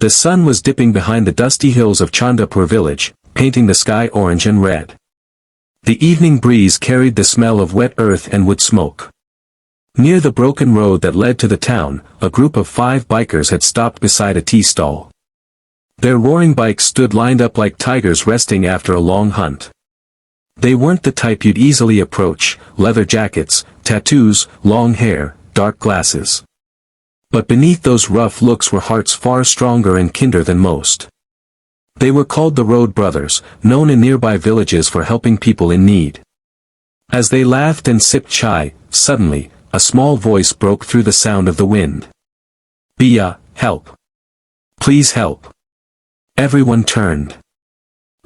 The sun was dipping behind the dusty hills of Chandapur village, painting the sky orange and red. The evening breeze carried the smell of wet earth and wood smoke. Near the broken road that led to the town, a group of 5 bikers had stopped beside a tea stall. Their roaring bikes stood lined up like tigers resting after a long hunt. They weren't the type you'd easily approach: leather jackets, tattoos, long hair, dark glasses. But beneath those rough looks were hearts far stronger and kinder than most. They were called the Road Brothers, known in nearby villages for helping people in need. As they laughed and sipped chai, suddenly, a small voice broke through the sound of the wind. "Bia, help! Please help!" Everyone turned.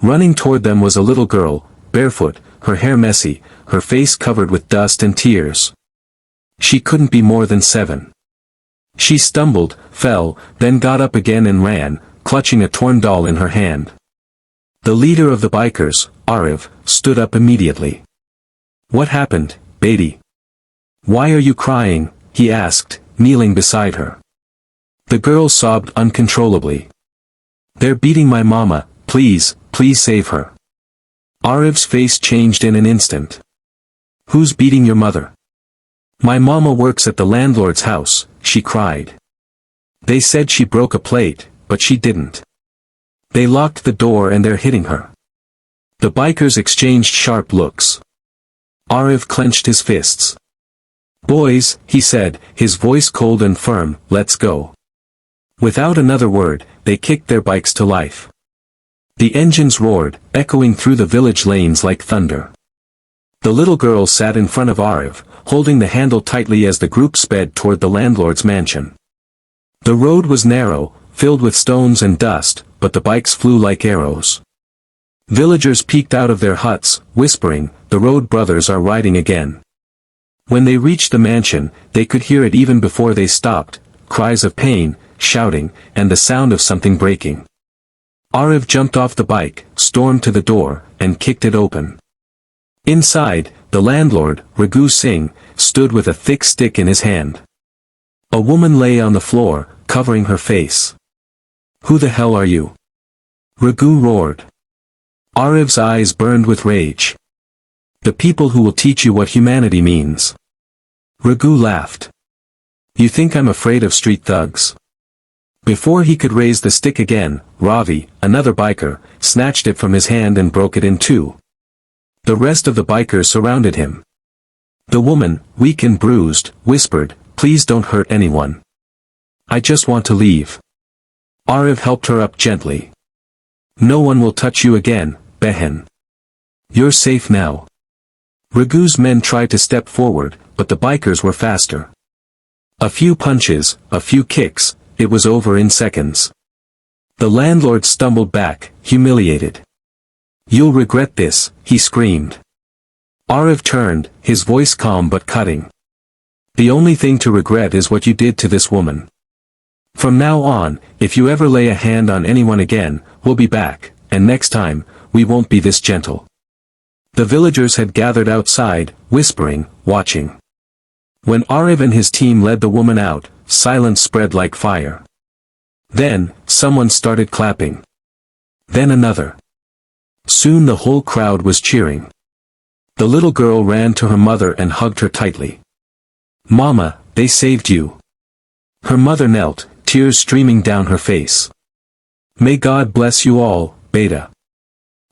Running toward them was a little girl, barefoot, her hair messy, her face covered with dust and tears. She couldn't be more than 7. She stumbled, fell, then got up again and ran, clutching a torn doll in her hand. The leader of the bikers, Arif, stood up immediately. "What happened, Beti? Why are you crying?" he asked, kneeling beside her. The girl sobbed uncontrollably. "They're beating my mama, please, please save her." Arif's face changed in an instant. "Who's beating your mother?" "My mama works at the landlord's house," she cried. "They said she broke a plate, but she didn't. They locked the door and they're hitting her." The bikers exchanged sharp looks. Arif clenched his fists. "Boys," he said, his voice cold and firm, "let's go." Without another word, they kicked their bikes to life. The engines roared, echoing through the village lanes like thunder. The little girl sat in front of Arif, holding the handle tightly as the group sped toward the landlord's mansion. The road was narrow, filled with stones and dust, but the bikes flew like arrows. Villagers peeked out of their huts, whispering, "The Road Brothers are riding again." When they reached the mansion, they could hear it even before they stopped: cries of pain, shouting, and the sound of something breaking. Arif jumped off the bike, stormed to the door, and kicked it open. Inside, the landlord, Raghu Singh, stood with a thick stick in his hand. A woman lay on the floor, covering her face. "Who the hell are you?" Raghu roared. Arif's eyes burned with rage. "The people who will teach you what humanity means." Raghu laughed. "You think I'm afraid of street thugs?" Before he could raise the stick again, Ravi, another biker, snatched it from his hand and broke it in 2. The rest of the bikers surrounded him. The woman, weak and bruised, whispered, "Please don't hurt anyone. I just want to leave." Arif helped her up gently. "No one will touch you again, Behen. You're safe now." Raghu's men tried to step forward, but the bikers were faster. A few punches, a few kicks, it was over in seconds. The landlord stumbled back, humiliated. "You'll regret this," he screamed. Arif turned, his voice calm but cutting. "The only thing to regret is what you did to this woman. From now on, if you ever lay a hand on anyone again, we'll be back, and next time, we won't be this gentle." The villagers had gathered outside, whispering, watching. When Arif and his team led the woman out, silence spread like fire. Then, someone started clapping. Then another. Soon the whole crowd was cheering. The little girl ran to her mother and hugged her tightly. "Mama, they saved you." Her mother knelt, tears streaming down her face. "May God bless you all, Beta.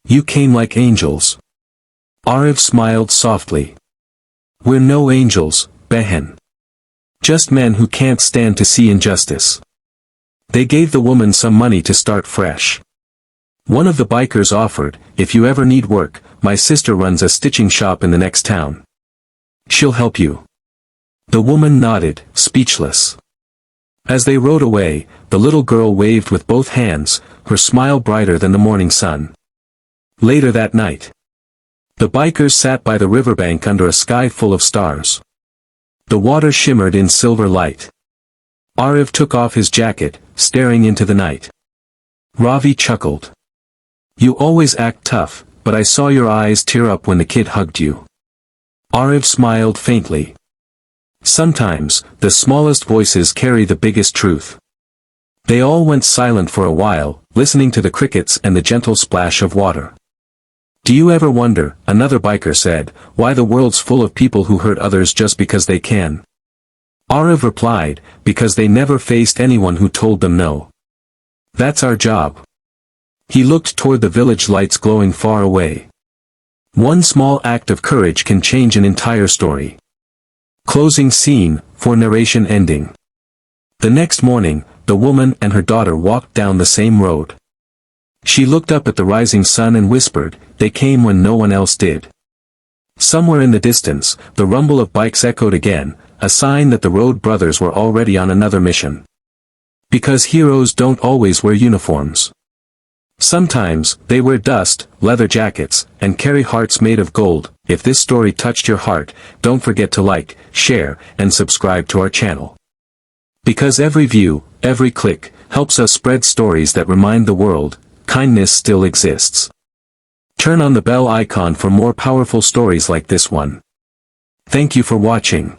You came like angels." Arif smiled softly. "We're no angels, Behen. Just men who can't stand to see injustice." They gave the woman some money to start fresh. One of the bikers offered, "If you ever need work, my sister runs a stitching shop in the next town. She'll help you." The woman nodded, speechless. As they rode away, the little girl waved with both hands, her smile brighter than the morning sun. Later that night, the bikers sat by the riverbank under a sky full of stars. The water shimmered in silver light. Arif took off his jacket, staring into the night. Ravi chuckled. "You always act tough, but I saw your eyes tear up when the kid hugged you." Arif smiled faintly. Sometimes, the smallest voices carry the biggest truth. They all went silent for a while, listening to the crickets and the gentle splash of water. "Do you ever wonder," another biker said, "why the world's full of people who hurt others just because they can?" Arav replied, "Because they never faced anyone who told them no. That's our job." He looked toward the village lights glowing far away. One small act of courage can change an entire story. Closing scene, for narration ending. The next morning, the woman and her daughter walked down the same road. She looked up at the rising sun and whispered, "They came when no one else did." Somewhere in the distance, the rumble of bikes echoed again, a sign that the Road brothers were already on another mission. Because heroes don't always wear uniforms. Sometimes, they wear dust, leather jackets, and carry hearts made of gold. If this story touched your heart, don't forget to like, share, and subscribe to our channel. Because every view, every click, helps us spread stories that remind the world, kindness still exists. Turn on the bell icon for more powerful stories like this one. Thank you for watching.